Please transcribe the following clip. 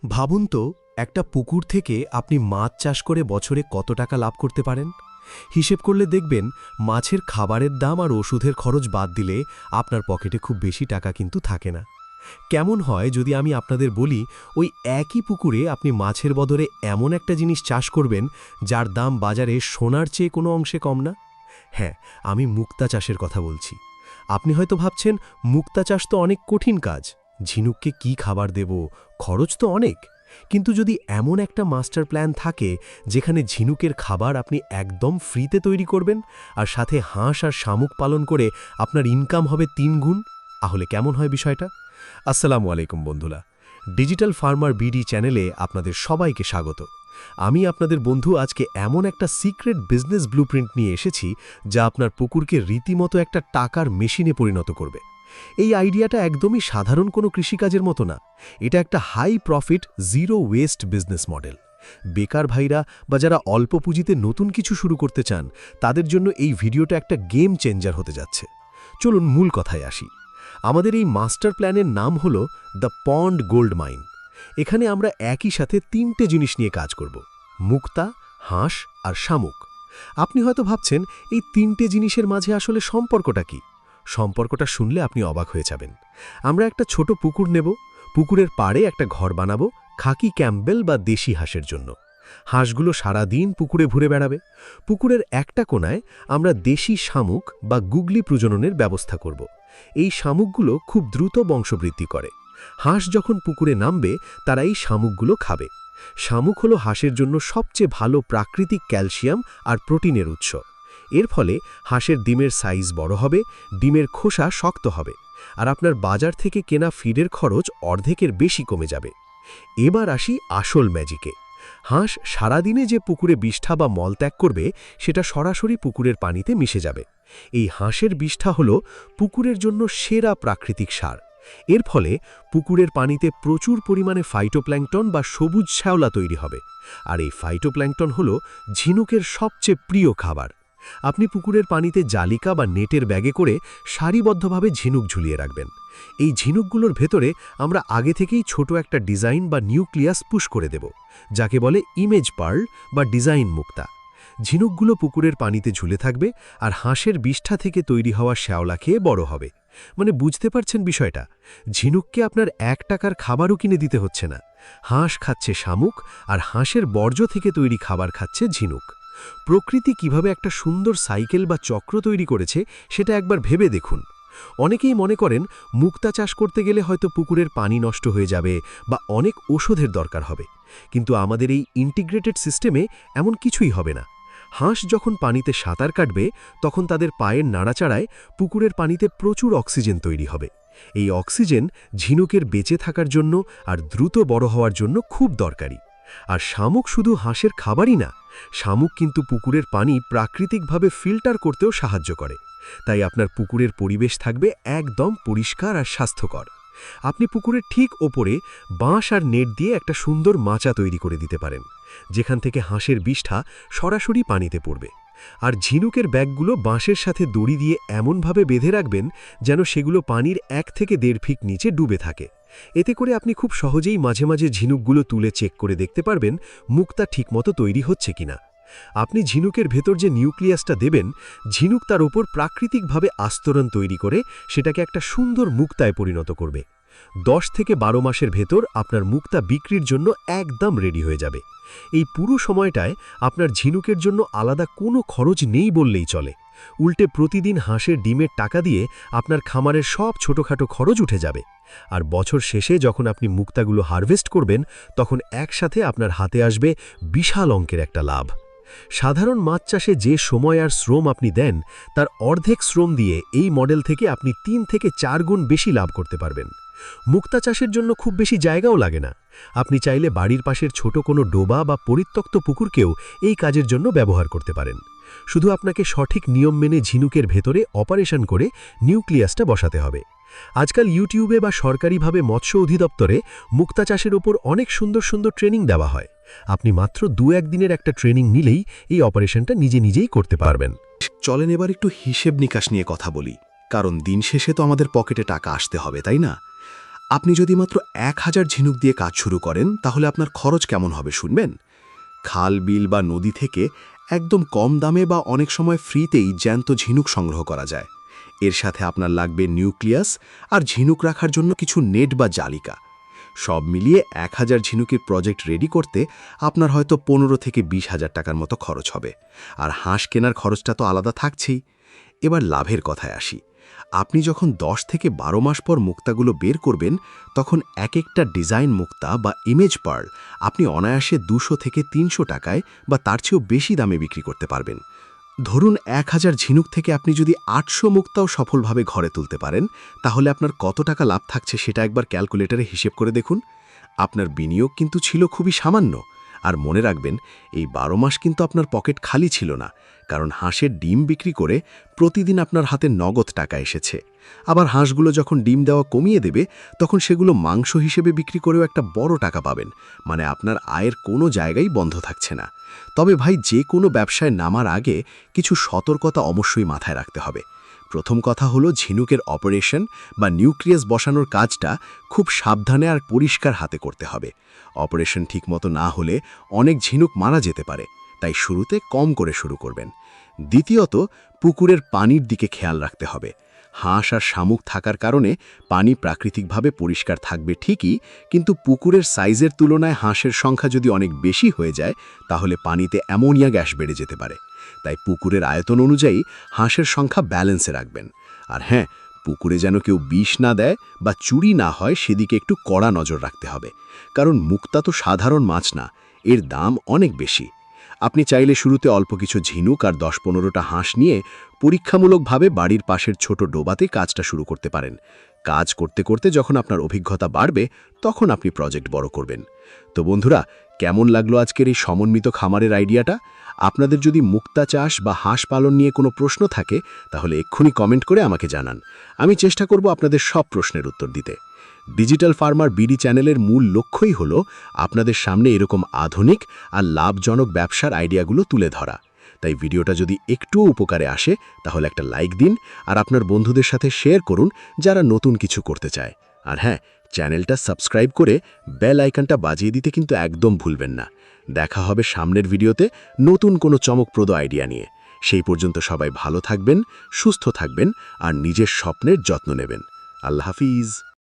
ভাবুন তো, একটা পুকুর থেকে আপনি মাছ চাষ করে বছরে কত টাকা লাভ করতে পারেন। হিসেব করলে দেখবেন মাছের খাবারের দাম আর ওষুধের খরচ বাদ দিলে আপনার পকেটে খুব বেশি টাকা কিন্তু থাকে না। কেমন হয় যদি আমি আপনাদের বলি, ওই একই পুকুরে আপনি মাছের বদলে এমন একটা জিনিস চাষ করবেন যার দাম বাজারে সোনার চেয়ে কোনো অংশে কম না। হ্যাঁ, আমি মুক্তা চাষের কথা বলছি। আপনি হয়তো ভাবছেন, মুক্তা চাষ তো অনেক কঠিন কাজ, ঝিনুককে কি খাবার দেব, খরচ তো অনেক। কিন্তু যদি এমন একটা মাস্টার প্ল্যান থাকে যেখানে ঝিনুকের খাবার আপনি একদম ফ্রিতে তৈরি করবেন আর সাথে হাঁস আর শামুক পালন করে আপনার ইনকাম হবে ৩ গুণ, তাহলে কেমন হয় বিষয়টা? আসসালামু আলাইকুম বন্ধুরা, ডিজিটাল ফার্মার বিডি চ্যানেলে আপনাদের সবাইকে স্বাগত। আমি আপনাদের বন্ধু আজকে এমন একটা সিক্রেট বিজনেস ব্লুপ্রিন্ট নিয়ে এসেছি যা আপনার পুকুরকে রীতিমতো একটা টাকার মেশিনে পরিণত করবে। এই আইডিয়াটা একদমই সাধারণ কোনো কৃষিকাজের মতো না, এটা একটা high profit zero waste business model. বেকার ভাইরা বা যারা অল্প পুঁজিতে নতুন কিছু শুরু করতে চান, তাদের জন্য এই ভিডিওটা একটা গেম চেঞ্জার হতে যাচ্ছে। চলুন মূল কথায় আসি। আমাদের এই মাস্টার প্ল্যানের নাম হলো দ্য পন্ড গোল্ড মাইন। এখানে আমরা একই সাথে ৩টে জিনিস নিয়ে কাজ করব: মুক্তা, হাঁস আর শামুক। আপনি হয়তো ভাবছেন, এই ৩টে জিনিসের মাঝে আসলে সম্পর্কটা কি? সম্পর্কটা শুনলে আপনি অবাক হয়ে যাবেন। আমরা একটা ছোট পুকুর নেব, পুকুরের পাড়ে একটা ঘর বানাবো খাকি ক্যাম্বেল বা দেশি হাঁসের জন্য। হাঁসগুলো সারা দিন পুকুরে ঘুরে বেড়াবে। পুকুরের একটা কোণায় আমরা দেশি শামুক বা গুগলি প্রজননের ব্যবস্থা করব। এই শামুকগুলো খুব দ্রুত বংশবৃদ্ধি করে। হাঁস যখন পুকুরে নামবে, তারা এই শামুকগুলো খাবে। শামুক হলো হাঁসের জন্য সবচেয়ে ভালো প্রাকৃতিক ক্যালসিয়াম আর প্রোটিনের উৎস। এর ফলে হাঁসের ডিমের সাইজ বড় হবে, ডিমের খোসা শক্ত হবে, আর আপনার বাজার থেকে কেনা ফিডের খরচ অর্ধেকের বেশি কমে যাবে। এবার আসি আসল ম্যাজিকে। হাঁস সারাদিনে যে পুকুরে বিষ্ঠা বা মল ত্যাগ করবে, সেটা সরাসরি পুকুরের পানিতে মিশে যাবে। এই হাঁসের বিষ্ঠা হল পুকুরের জন্য সেরা প্রাকৃতিক সার। এর ফলে পুকুরের পানিতে প্রচুর পরিমাণে ফাইটোপ্ল্যাঙ্কটন বা সবুজ শ্যাওলা তৈরি হবে, আর এই ফাইটোপ্ল্যাঙ্কটন হল ঝিনুকের সবচেয়ে প্রিয় খাবার। আপনি পুকুরের পানিতে জালিকা বা নেটের ব্যাগে করে সারিবদ্ধভাবে ঝিনুক ঝুলিয়ে রাখবেন। এই ঝিনুকগুলোর ভেতরে আমরা আগে থেকেই ছোট একটা ডিজাইন বা নিউক্লিয়াস পুশ করে দেব, যাকে বলে ইমেজ পার্ল বা ডিজাইন মুক্তা। ঝিনুকগুলো পুকুরের পানিতে ঝুলে থাকবে আর হাঁসের বিষ্ঠা থেকে তৈরি হওয়া শ্যাওলা খেয়ে বড় হবে। মানে বুঝতে পারছেন বিষয়টা? ঝিনুককে আপনার ১ টাকার খাবারও কিনে দিতে হচ্ছে না। হাঁস খাচ্ছে শামুক, আর হাঁসের বর্জ্য থেকে তৈরি খাবার খাচ্ছে ঝিনুক। প্রকৃতি কিভাবে একটা সুন্দর সাইকেল বা চক্র তৈরি করেছে সেটা একবার ভেবে দেখুন। অনেকেই মনে করেন মুক্তা চাষ করতে গেলে হয়তো পুকুরের পানি নষ্ট হয়ে যাবে বা অনেক ওষুধের দরকার হবে, কিন্তু আমাদের এই ইন্টিগ্রেটেড সিস্টেমে এমন কিছুই হবে না। হাঁস যখন পানিতে সাঁতার কাটবে, তখন তাদের পায়ের নাড়াচাড়ায় পুকুরের পানিতে প্রচুর অক্সিজেন তৈরি হবে। এই অক্সিজেন ঝিনুকের বেঁচে থাকার জন্য আর দ্রুত বড় হওয়ার জন্য খুব দরকারি। আর শামুক শুধু হাঁসের খাবারই না, শামুক কিন্তু পুকুরের পানি প্রাকৃতিকভাবে ফিল্টার করতেও সাহায্য করে। তাই আপনার পুকুরের পরিবেশ থাকবে একদম পরিষ্কার আর স্বাস্থ্যকর। আপনি পুকুরের ঠিক ওপরে বাঁশ আর নেট দিয়ে একটা সুন্দর মাচা তৈরি করে দিতে পারেন, যেখান থেকে হাঁসের বিষ্ঠা সরাসরি পানিতে পড়বে। আর ঝিনুকের ব্যাগগুলো বাঁশের সাথে দড়ি দিয়ে এমনভাবে বেঁধে রাখবেন যেন সেগুলো পানির ১ থেকে ১.৫ ফিট নিচে ডুবে থাকে। এতে করে আপনি খুব সহজেই মাঝে মাঝে ঝিনুকগুলো তুলে চেক করে দেখতে পারবেন মুক্তা ঠিকমতো তৈরি হচ্ছে কিনা। আপনি ঝিনুকের ভেতর যে নিউক্লিয়াসটা দেবেন, ঝিনুক তার উপর প্রাকৃতিকভাবে আস্তরণ তৈরি করে সেটাকে একটা সুন্দর মুক্তায় পরিণত করবে। ১০ থেকে ১২ মাসের ভেতর আপনার মুক্তা বিক্রির জন্য একদম রেডি হয়ে যাবে। এই পুরো সময়টায় আপনার ঝিনুকের জন্য আলাদা কোনো খরচ নেই বললেই চলে। উল্টে প্রতিদিন হাঁসের ডিমের টাকা দিয়ে আপনার খামারের সব ছোটখাটো খরচ উঠে যাবে। আর বছর শেষে যখন আপনি মুক্তাগুলো হারভেস্ট করবেন, তখন একসাথে আপনার হাতে আসবে বিশাল অঙ্কের একটা লাভ। সাধারণ মাছ চাষে যে সময় আর শ্রম আপনি দেন, তার অর্ধেক শ্রম দিয়ে এই মডেল থেকে আপনি ৩ থেকে ৪ গুণ বেশি লাভ করতে পারবেন। মুক্তা চাষের জন্য খুব বেশি জায়গাও লাগে না। আপনি চাইলে বাড়ির পাশের ছোট কোনো ডোবা বা পরিত্যক্ত পুকুরকেও এই কাজের জন্য ব্যবহার করতে পারেন। শুধু আপনাকে সঠিক নিয়ম মেনে ঝিনুকের ভেতরে অপারেশন করে নিউক্লিয়াসটা বসাতে হবে। আজকাল ইউটিউবে বা সরকারিভাবে মৎস্য অধিদপ্তরে মুক্তা চাষের ওপর অনেক সুন্দর সুন্দর ট্রেনিং দেওয়া হয়। আপনি মাত্র ২-১ দিনের একটা ট্রেনিং নিলেই এই অপারেশনটা নিজেই করতে পারবেন। চলেন এবার একটু হিসেব নিকাশ নিয়ে কথা বলি, কারণ দিন শেষে তো আমাদের পকেটে টাকা আসতে হবে, তাই না? আপনি যদি মাত্র 1000 ঝিনুক দিয়ে কাজ শুরু করেন তাহলে আপনার খরচ কেমন হবে শুনবেন? খাল, বিল বা নদী থেকে একদম কম দামে বা অনেক সময় ফ্রিতেই জ্যান্ত ঝিনুক সংগ্রহ করা যায়। এর সাথে আপনার লাগবে নিউক্লিয়াস আর ঝিনুক রাখার জন্য কিছু নেট বা জালিকা। সব মিলিয়ে 1000 ঝিনুকের প্রজেক্ট রেডি করতে আপনার হয়তো 15 থেকে 20,000 টাকার মতো খরচ হবে। আর হাঁস কেনার খরচটা তো আলাদা থাকছেই। এবার লাভের কথায় আসি। আপনি যখন 10 থেকে 12 মাস পর মুক্তাগুলো বের করবেন, তখন এক একটা ডিজাইন মুক্তা বা ইমেজ পার্ল আপনি অনায়াসে 200 থেকে 300 টাকায় বা তার চেয়েও বেশি দামে বিক্রি করতে পারবেন। ধরুন 1000 ঝিনুক থেকে আপনি যদি 800 মুক্তাও সফলভাবে ঘরে তুলতে পারেন, তাহলে আপনার কত টাকা লাভ থাকছে সেটা একবার ক্যালকুলেটরে হিসেব করে দেখুন। আপনার বিনিয়োগ কিন্তু ছিল খুবই সামান্য। আর মনে রাখবেন, এই 12 মাস কিন্তু আপনার পকেট খালি ছিল না, কারণ হাঁসের ডিম বিক্রি করে প্রতিদিন আপনার হাতে নগদ টাকা এসেছে। আবার হাঁসগুলো যখন ডিম দেওয়া কমিয়ে দেবে, তখন সেগুলো মাংস হিসেবে বিক্রি করেও একটা বড় টাকা পাবেন। মানে আপনার আয়ের কোনো জায়গাই বন্ধ থাকছে না। তবে ভাই, যে কোনো ব্যবসায় নামার আগে কিছু সতর্কতা অবশ্যই মাথায় রাখতে হবে। প্রথম কথা হলো, ঝিনুকের অপারেশন বা নিউক্লিয়াস বসানোর কাজটা খুব সাবধানে আর পরিষ্কার হাতে করতে হবে। অপারেশন ঠিকমতো না হলে অনেক ঝিনুক মারা যেতে পারে, তাই শুরুতে কম করে শুরু করবেন। দ্বিতীয়ত, পুকুরের পানির দিকে খেয়াল রাখতে হবে। হাঁস আর শামুক থাকার কারণে পানি প্রাকৃতিকভাবে পরিষ্কার থাকবে ঠিকই, কিন্তু পুকুরের সাইজের তুলনায় হাঁসের সংখ্যা যদি অনেক বেশি হয়ে যায়, তাহলে পানিতে অ্যামোনিয়া গ্যাস বেড়ে যেতে পারে। তাই পুকুরের আয়তন অনুযায়ী হাঁসের সংখ্যা ব্যালেন্সে রাখবেন। আর হ্যাঁ, পুকুরে যেন কেউ বিষ না দেয় বা চুরি না হয় সেদিকে একটু কড়া নজর রাখতে হবে, কারণ মুক্তা তো সাধারণ মাছ না, এর দাম অনেক বেশি। আপনি চাইলে শুরুতে অল্প কিছু ঝিনুক আর 10-15টা হাঁস নিয়ে পরীক্ষামূলকভাবে বাড়ির পাশের ছোট ডোবাতে কাজটা শুরু করতে পারেন। কাজ করতে করতে যখন আপনার অভিজ্ঞতা বাড়বে, তখন আপনি প্রজেক্ট বড় করবেন। তো বন্ধুরা, কেমন লাগলো আজকের এই সমন্বিত খামারের আইডিয়াটা? আপনাদের যদি মুক্তা চাষ বা হাঁস পালন নিয়ে কোনো প্রশ্ন থাকে, তাহলে এক্ষুনি কমেন্ট করে আমাকে জানান। আমি চেষ্টা করব আপনাদের সব প্রশ্নের উত্তর দিতে। ডিজিটাল ফার্মার বিডি চ্যানেলের মূল লক্ষ্যই হলো আপনাদের সামনে এরকম আধুনিক আর লাভজনক ব্যবসার আইডিয়াগুলো তুলে ধরা। তাই ভিডিওটা যদি একটুও উপকারে আসে, তাহলে একটা লাইক দিন আর আপনার বন্ধুদের সাথে শেয়ার করুন যারা নতুন কিছু করতে চায়। আর হ্যাঁ, চ্যানেলটা সাবস্ক্রাইব করে বেল আইকনটা বাজিয়ে দিতে কিন্তু একদম ভুলবেন না। দেখা হবে সামনের ভিডিওতে নতুন কোনো চমকপ্রদ আইডিয়া নিয়ে। সেই পর্যন্ত সবাই ভালো থাকবেন, সুস্থ থাকবেন আর নিজের স্বপ্নের যত্ন নেবেন। আল্লাহ হাফিজ।